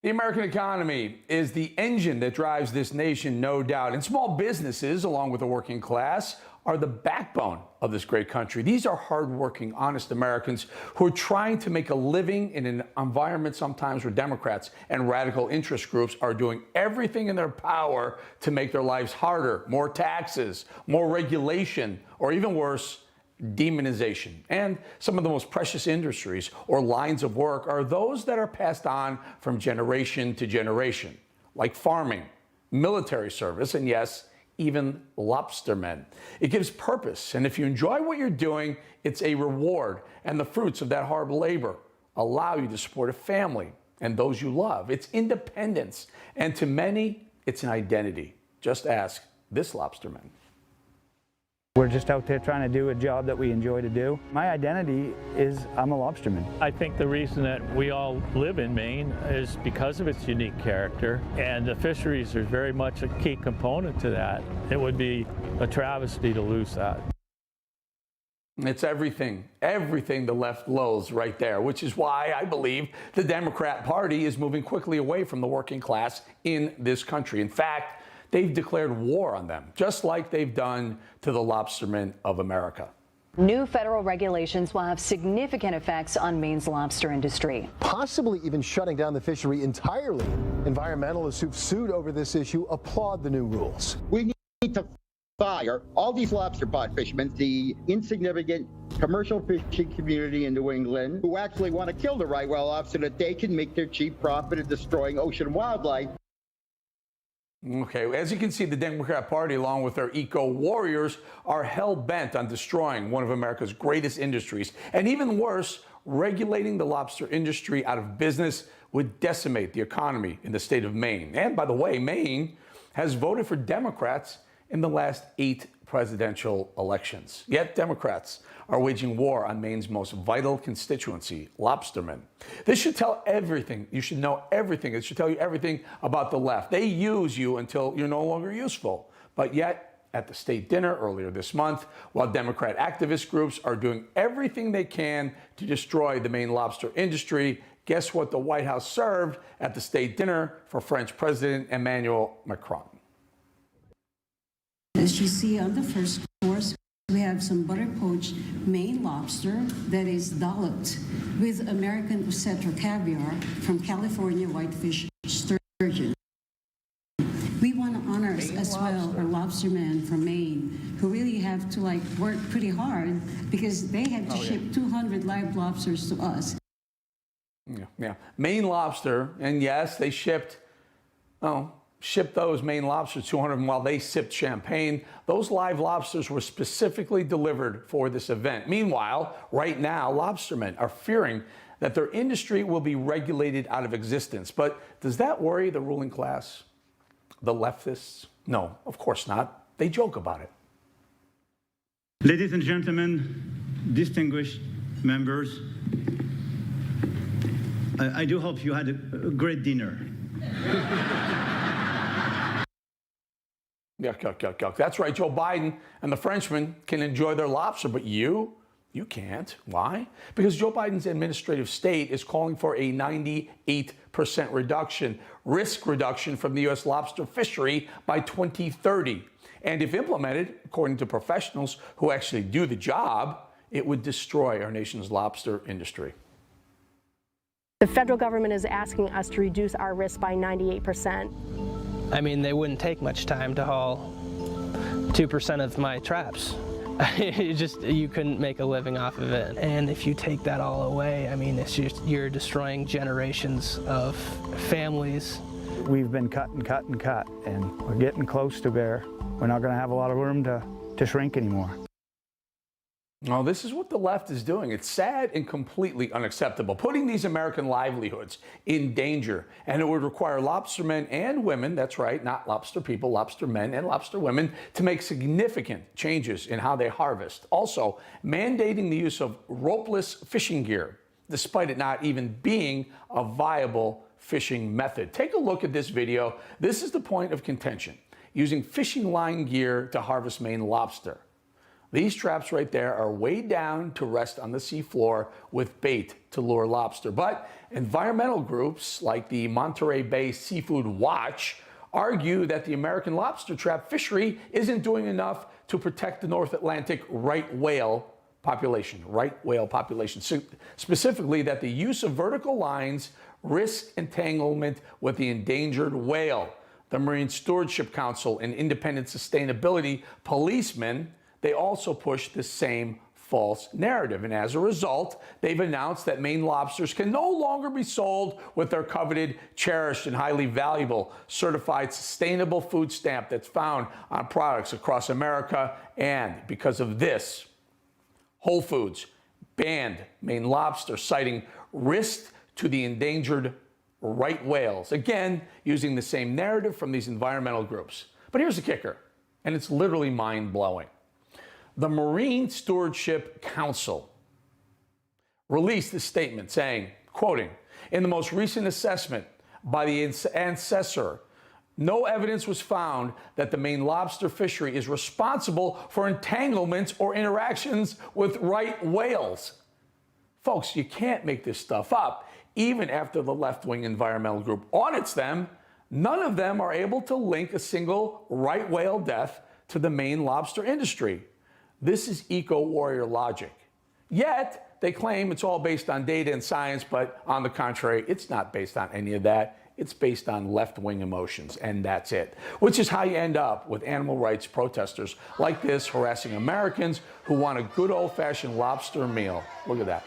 The American economy is the engine that drives this nation, no doubt. And small businesses, along with the working class, are the backbone of this great country. These are hardworking, honest Americans who are trying to make a living in an environment sometimes where Democrats and radical interest groups are doing everything in their power to make their lives harder. More taxes, more regulation, or even worse, demonization. And some of the most precious industries or lines of work are those that are passed on from generation to generation, like farming, military service, and yes, even lobstermen. It gives purpose, and if you enjoy what you're doing, it's a reward, and the fruits of that hard labor allow you to support a family and those you love. It's independence, and to many, it's an identity. Just ask this lobsterman. We're just out there trying to do a job that we enjoy to do. My identity is I'm a lobsterman. I think the reason that we all live in Maine is because of its unique character, and the fisheries are very much a key component to that. It would be a travesty to lose that. It's everything the left loathes right there, which is why I believe the Democrat Party is moving quickly away from the working class in this country. In fact, they've declared war on them, just like they've done to the lobstermen of America. New federal regulations will have significant effects on Maine's lobster industry. Possibly even shutting down the fishery entirely. Environmentalists who've sued over this issue applaud the new rules. We need to fire all these lobster pot fishermen, the insignificant commercial fishing community in New England, who actually want to kill the right whale lobster so that they can make their cheap profit of destroying ocean wildlife. Okay, as you can see, the Democrat Party, along with their eco-warriors, are hell-bent on destroying one of America's greatest industries. And even worse, regulating the lobster industry out of business would decimate the economy in the state of Maine. And by the way, Maine has voted for Democrats in the last 8 presidential elections. Yet Democrats are waging war on Maine's most vital constituency, lobstermen. This should tell everything. You should know everything. It should tell you everything about the left. They use you until you're no longer useful. But yet, at the state dinner earlier this month, while Democrat activist groups are doing everything they can to destroy the Maine lobster industry, guess what the White House served at the state dinner for French President Emmanuel Macron? As you see on the first course, we have some butter poached Maine lobster that is dolloped with American Usetro caviar from California whitefish sturgeon. We want to honor as well our lobstermen from Maine who really have to work pretty hard because they had to ship 200 live lobsters to us. Yeah. Maine lobster, and yes, they shipped those Maine lobsters, 200 of them, while they sipped champagne. Those live lobsters were specifically delivered for this event. Meanwhile, right now, lobstermen are fearing that their industry will be regulated out of existence. But does that worry the ruling class, the leftists? No, of course not. They joke about it. Ladies and gentlemen, distinguished members, I do hope you had a great dinner. Yuck. That's right, Joe Biden and the Frenchmen can enjoy their lobster, but you can't. Why? Because Joe Biden's administrative state is calling for a 98% risk reduction from the U.S. lobster fishery by 2030. And if implemented, according to professionals who actually do the job, it would destroy our nation's lobster industry. The federal government is asking us to reduce our risk by 98%. I mean, they wouldn't take much time to haul 2% of my traps. You couldn't make a living off of it. And if you take that all away, I mean, it's just, you're destroying generations of families. We've been cut, and we're getting close to where we're not going to have a lot of room to shrink anymore. No, this is what the left is doing. It's sad and completely unacceptable, putting these American livelihoods in danger. And it would require lobstermen and women, that's right, not lobster people, lobstermen and lobster women, to make significant changes in how they harvest. Also, mandating the use of ropeless fishing gear, despite it not even being a viable fishing method. Take a look at this video. This is the point of contention, using fishing line gear to harvest Maine lobster. These traps right there are weighed down to rest on the seafloor with bait to lure lobster. But environmental groups like the Monterey Bay Seafood Watch argue that the American lobster trap fishery isn't doing enough to protect the North Atlantic right whale population, specifically that the use of vertical lines risks entanglement with the endangered whale. The Marine Stewardship Council and independent sustainability policemen, they also push the same false narrative. And as a result, they've announced that Maine lobsters can no longer be sold with their coveted, cherished, and highly valuable certified sustainable food stamp that's found on products across America. And because of this, Whole Foods banned Maine lobster, citing risk to the endangered right whales. Again, using the same narrative from these environmental groups. But here's the kicker, and it's literally mind-blowing. The Marine Stewardship Council released a statement saying, quoting, "In the most recent assessment by the assessor, no evidence was found that the Maine lobster fishery is responsible for entanglements or interactions with right whales." Folks, you can't make this stuff up. Even after the left-wing environmental group audits them, none of them are able to link a single right whale death to the Maine lobster industry. This is eco-warrior logic. Yet, they claim it's all based on data and science, but on the contrary, it's not based on any of that. It's based on left-wing emotions, and that's it. Which is how you end up with animal rights protesters like this harassing Americans who want a good old-fashioned lobster meal. Look at that.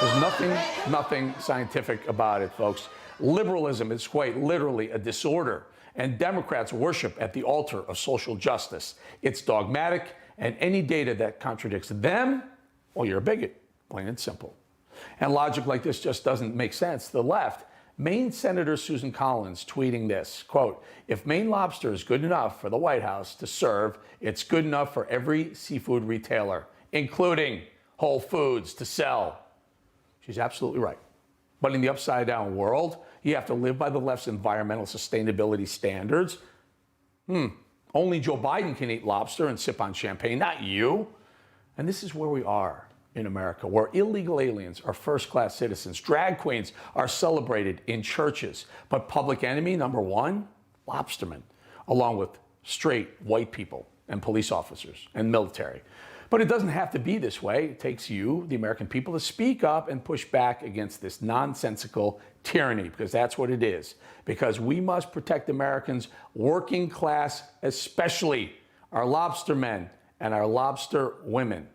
There's nothing scientific about it, folks. Liberalism is quite literally a disorder, and Democrats worship at the altar of social justice. It's dogmatic, and any data that contradicts them, well, you're a bigot, plain and simple. And logic like this just doesn't make sense to the left. Maine Senator Susan Collins tweeting this, quote, "If Maine lobster is good enough for the White House to serve, it's good enough for every seafood retailer, including Whole Foods, to sell." She's absolutely right. But in the upside-down world, you have to live by the left's environmental sustainability standards. Only Joe Biden can eat lobster and sip on champagne, not you. And this is where we are in America, where illegal aliens are first-class citizens. Drag queens are celebrated in churches. But public enemy number one, lobstermen, along with straight white people and police officers and military. But it doesn't have to be this way. It takes you, the American people, to speak up and push back against this nonsensical tyranny, because that's what it is. Because we must protect Americans, working class especially, our lobstermen and our lobster women.